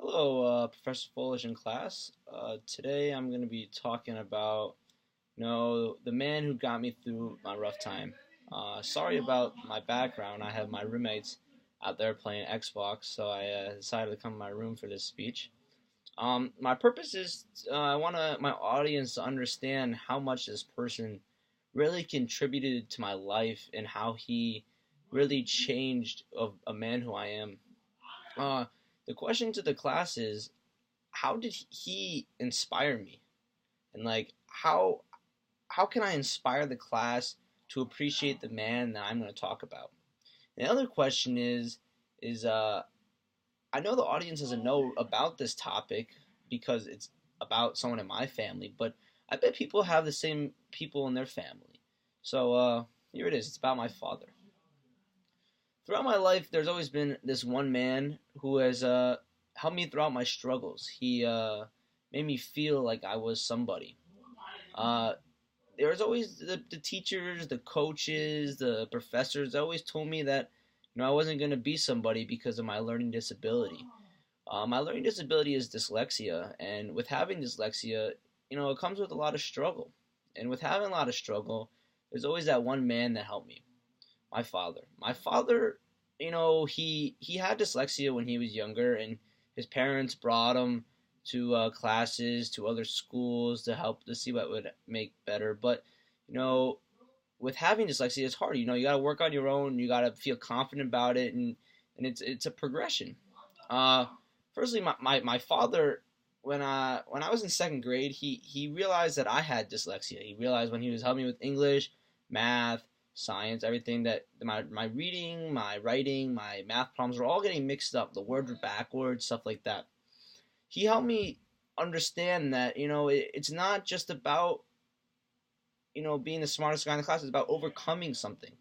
Hello, Professor Foolish in class. Today I'm going to be talking about, the man who got me through my rough time. Sorry about my background. I have my roommates out there playing Xbox, so I decided to come to my room for this speech. My purpose is I want my audience to understand how much this person really contributed to my life and how he really changed of a man who I am. Uh, the question to the class is, how did he inspire me? And like how can I inspire the class to appreciate the man that I'm going to talk about? And the other question is I know the audience doesn't know about this topic because it's about someone in my family, but I bet people have the same people in their family. So here it is. It's about my father. Throughout my life, there's always been this one man who has helped me throughout my struggles. He made me feel like I was somebody. Uh, there was always the teachers, the coaches, the professors. They always told me that I wasn't going to be somebody because of my learning disability. My learning disability is dyslexia, and with having dyslexia, it comes with a lot of struggle. And with having a lot of struggle, there's always that one man that helped me, my father. My father, he had dyslexia when he was younger, and his parents brought him to classes, to other schools to help to see what would make better. But you know, with having dyslexia, it's hard. You got to work on your own. You got to feel confident about it, and it's a progression. Uh, Firstly, my father, when I was in second grade, he realized that I had dyslexia. He realized when he was helping me with English, math, science, everything that my reading, my writing, my math problems were all getting mixed up. The words were backwards, stuff like that. He helped me understand that it's not just about being the smartest guy in the class. It's about overcoming something.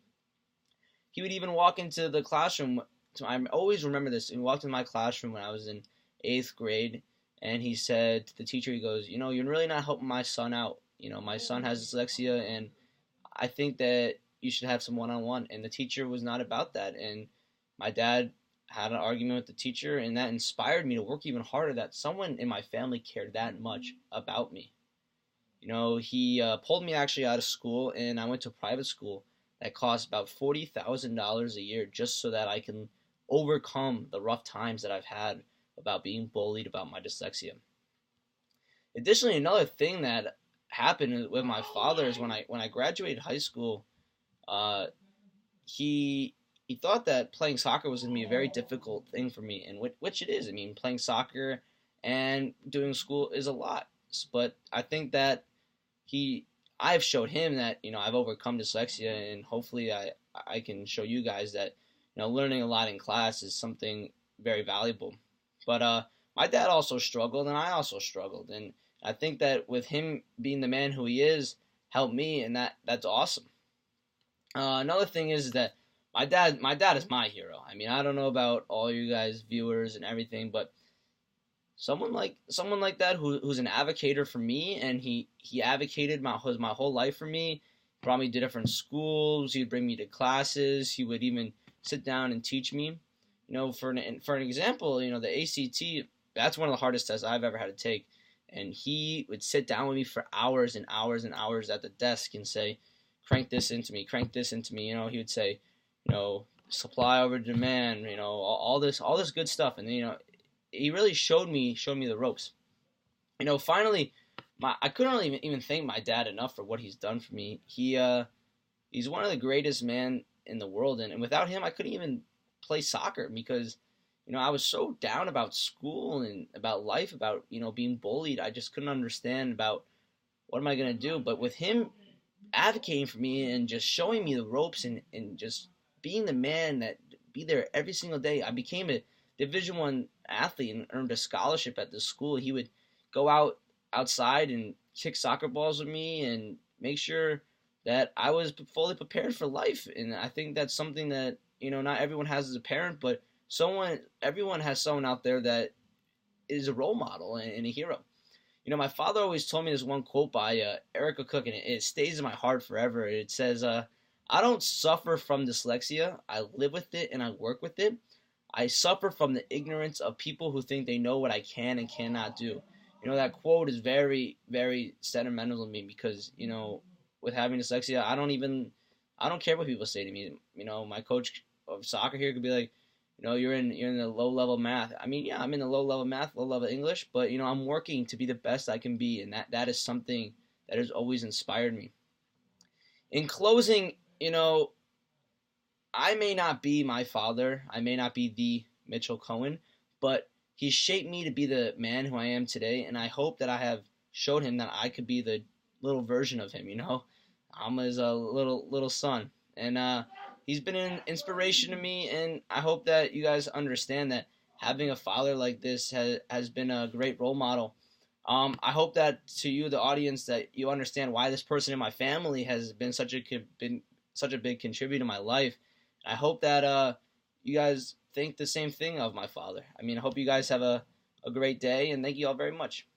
He would even walk into the classroom. So I always remember this. He walked in my classroom when I was in eighth grade, and he said to the teacher, he goes, "You're really not helping my son out. My son has dyslexia, and I think that you should have some one-on-one." And the teacher was not about that. And my dad had an argument with the teacher, and that inspired me to work even harder. That someone in my family cared that much about me. He pulled me actually out of school, and I went to a private school that cost about $40,000 a year just so that I can overcome the rough times that I've had about being bullied about my dyslexia. Additionally, another thing that happened with my father is when I graduated high school, uh, he he thought that playing soccer was going to be a very difficult thing for me, and which it is. I mean, playing soccer and doing school is a lot, but I think that he I've showed him that I've overcome dyslexia, and hopefully I can show you guys that learning a lot in class is something very valuable. But my dad also struggled, and I also struggled, and I think that with him being the man who he is, helped me, and that's awesome. Another thing is that my dad is my hero. I mean, I don't know about all you guys viewers and everything, but someone like that who's an advocator for me, and he advocated my whole life for me. Brought me to different schools. He'd bring me to classes. He would even sit down and teach me. For an example, the ACT, that's one of the hardest tests I've ever had to take. And he would sit down with me for hours and hours and hours at the desk and say, crank this into me, crank this into me. He would say, supply over demand, all this good stuff. And he really showed me the ropes. Finally, I couldn't really even thank my dad enough for what he's done for me. He's one of the greatest men in the world, and without him, I couldn't even play soccer because I was so down about school and about life, about being bullied. I just couldn't understand about what am I gonna do. But with him advocating for me and just showing me the ropes and just being the man that be there every single day, I became a Division 1 athlete and earned a scholarship at the school. He would go outside and kick soccer balls with me and make sure that I was fully prepared for life. And I think that's something that not everyone has as a parent, but everyone has someone out there that is a role model and a hero. My father always told me this one quote by Erica Cook, and it stays in my heart forever. It says, "I don't suffer from dyslexia. I live with it and I work with it. I suffer from the ignorance of people who think they know what I can and cannot do. That quote is very, very sentimental to me because, with having dyslexia, I don't care what people say to me. My coach of soccer here could be like, you're in the low level math. I mean, yeah, I'm in the low level math, low level English, but I'm working to be the best I can be, and that is something that has always inspired me. In closing, I may not be my father, I may not be the Mitchell Cohen, but he shaped me to be the man who I am today, and I hope that I have showed him that I could be the little version of him. I'm his little son, and he's been an inspiration to me, and I hope that you guys understand that having a father like this has been a great role model. I hope that to you, the audience, that you understand why this person in my family has been such a big contributor to my life. I hope that you guys think the same thing of my father. I mean, I hope you guys have a great day, and thank you all very much.